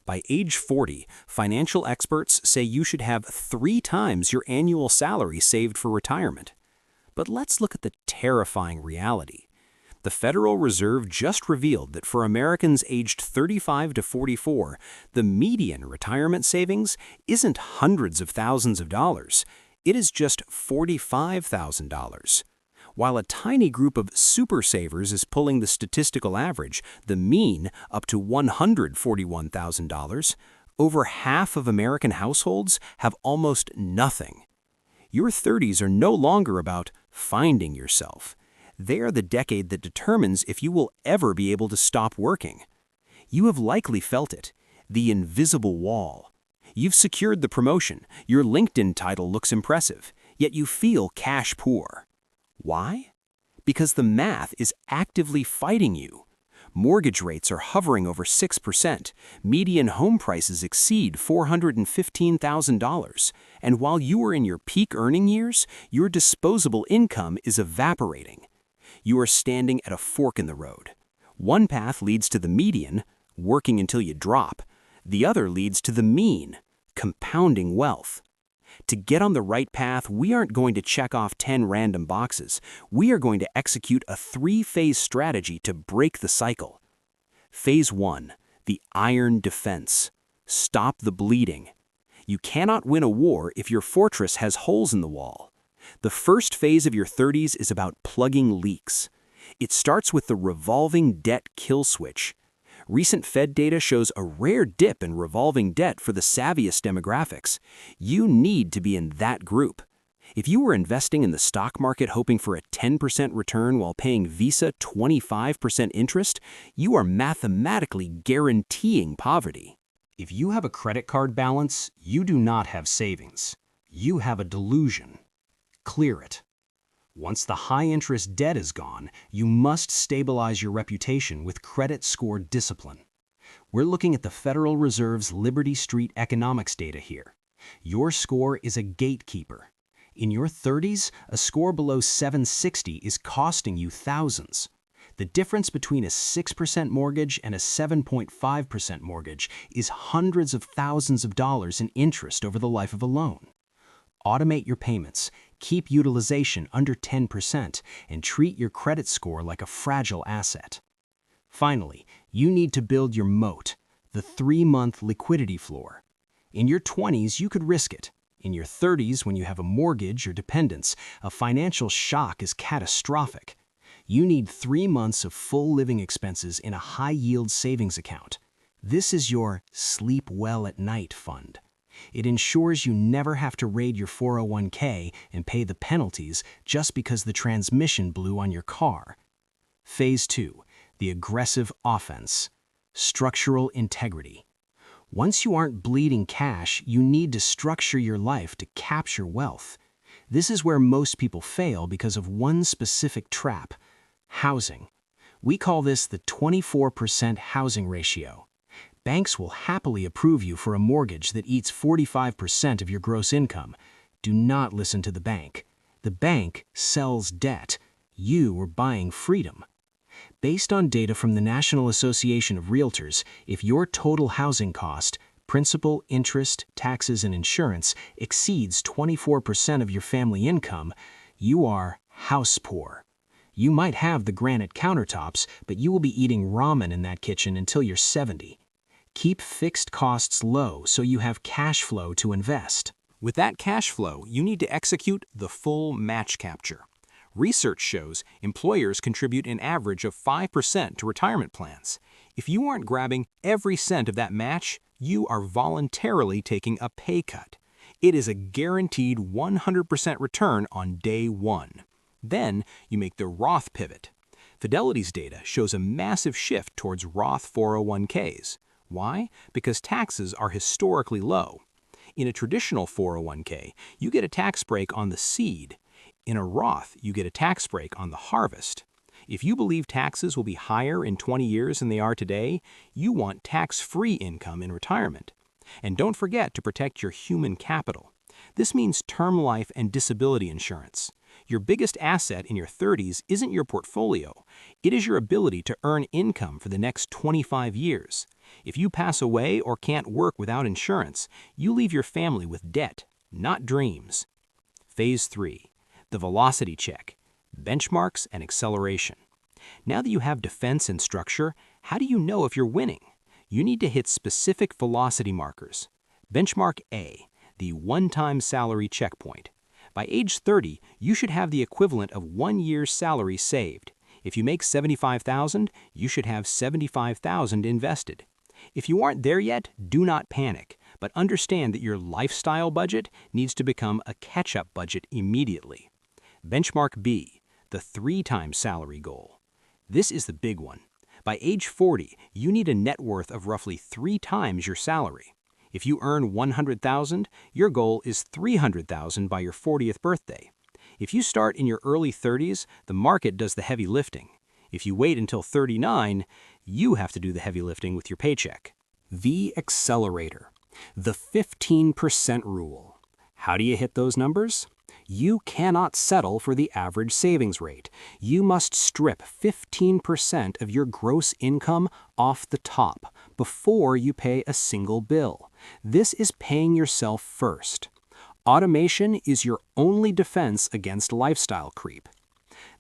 By age 40, financial experts say you should have 3 times your annual salary saved for retirement. But let's look at the terrifying reality. The Federal Reserve just revealed that for Americans aged 35 to 44, the median retirement savings isn't hundreds of thousands of dollars. It is just $45,000. While a tiny group of super savers is pulling the statistical average, the mean, up to $141,000, over half of American households have almost nothing. Your 30s are no longer about finding yourself. They are the decade that determines if you will ever be able to stop working. You have likely felt it, the invisible wall. You've secured the promotion, your LinkedIn title looks impressive, yet you feel cash poor. Why? Because the math is actively fighting you. Mortgage rates are hovering over 6%, median home prices exceed $415,000, and while you are in your peak earning years, your disposable income is evaporating. You are standing at a fork in the road. One path leads to the median, working until you drop. The other leads to the mean, compounding wealth. To get on the right path, we aren't going to check off 10 random boxes. We are going to execute a 3-phase strategy to break the cycle. Phase 1, the iron defense. Stop the bleeding. You cannot win a war if your fortress has holes in the wall. The first phase of your 30s is about plugging leaks. It starts with the revolving debt kill switch. Recent Fed data shows a rare dip in revolving debt for the savviest demographics. You need to be in that group. If you were investing in the stock market hoping for a 10% return while paying Visa 25% interest, you are mathematically guaranteeing poverty. If you have a credit card balance, you do not have savings. You have a delusion. Clear it. Once the high-interest debt is gone, you must stabilize your reputation with credit score discipline. We're looking at the Federal Reserve's Liberty Street economics data here. Your score is a gatekeeper. In your 30s, a score below 760 is costing you thousands. The difference between a 6% mortgage and a 7.5% mortgage is hundreds of thousands of dollars in interest over the life of a loan. Automate your payments, keep utilization under 10%, and treat your credit score like a fragile asset. Finally, you need to build your moat, the 3-month liquidity floor. In your 20s, you could risk it. In your 30s, when you have a mortgage or dependents, a financial shock is catastrophic. You need 3 months of full living expenses in a high-yield savings account. This is your sleep well at night fund. It ensures you never have to raid your 401k and pay the penalties just because the transmission blew on your car. Phase 2, the aggressive offense. Structural integrity. Once you aren't bleeding cash, you need to structure your life to capture wealth. This is where most people fail because of one specific trap: housing. We call this the 24% housing ratio. Banks will happily approve you for a mortgage that eats 45% of your gross income. Do not listen to the bank. The bank sells debt. You are buying freedom. Based on data from the National Association of Realtors, if your total housing cost, principal, interest, taxes, and insurance, exceeds 24% of your family income, you are house poor. You might have the granite countertops, but you will be eating ramen in that kitchen until you're 70. Keep fixed costs low so you have cash flow to invest. With that cash flow, you need to execute the full match capture. Research shows employers contribute an average of 5% to retirement plans. If you aren't grabbing every cent of that match, you are voluntarily taking a pay cut. It is a guaranteed 100% return on day one. Then you make the Roth pivot. Fidelity's data shows a massive shift towards Roth 401ks. Why? Because taxes are historically low. In a traditional 401k, you get a tax break on the seed. In a Roth, you get a tax break on the harvest. If you believe taxes will be higher in 20 years than they are today, you want tax-free income in retirement. And don't forget to protect your human capital. This means term life and disability insurance. Your biggest asset in your 30s isn't your portfolio. It is your ability to earn income for the next 25 years. If you pass away or can't work without insurance, you leave your family with debt, not dreams. Phase 3. The velocity check. Benchmarks and acceleration. Now that you have defense and structure, how do you know if you're winning? You need to hit specific velocity markers. Benchmark A, the one-time salary checkpoint. By age 30, you should have the equivalent of 1 year's salary saved. If you make $75,000, you should have $75,000 invested. If you aren't there yet, do not panic, but understand that your lifestyle budget needs to become a catch-up budget immediately. Benchmark B, the 3-time salary goal. This is the big one. By age 40, you need a net worth of roughly 3 times your salary. If you earn $100,000, your goal is $300,000 by your 40th birthday. If you start in your early 30s, the market does the heavy lifting. If you wait until 39, you have to do the heavy lifting with your paycheck. The accelerator, the 15% rule. How do you hit those numbers? You cannot settle for the average savings rate. You must strip 15% of your gross income off the top before you pay a single bill. This is paying yourself first. Automation is your only defense against lifestyle creep.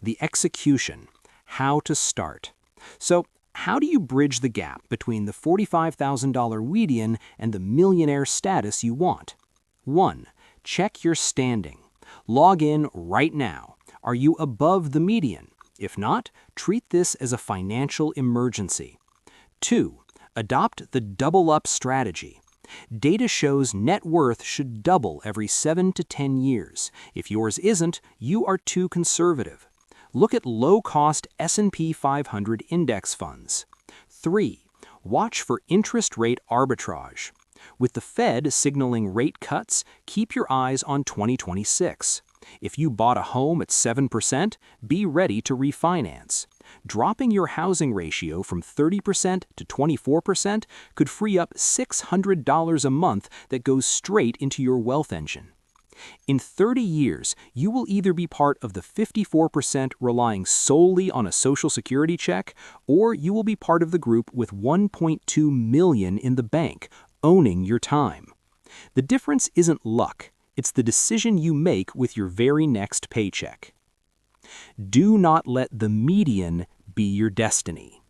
The execution, how to start. So, how do you bridge the gap between the $45,000 median and the millionaire status you want? 1. Check your standing. Log in right now. Are you above the median? If not, treat this as a financial emergency. 2. Adopt the double-up strategy. Data shows net worth should double every 7 to 10 years. If yours isn't, you are too conservative. Look at low-cost S&P 500 index funds. 3. Watch for interest rate arbitrage. With the Fed signaling rate cuts, keep your eyes on 2026. If you bought a home at 7%, be ready to refinance. Dropping your housing ratio from 30% to 24% could free up $600 a month that goes straight into your wealth engine. In 30 years, you will either be part of the 54% relying solely on a Social Security check, or you will be part of the group with $1.2 million in the bank, owning your time. The difference isn't luck, it's the decision you make with your very next paycheck. Do not let the median be your destiny.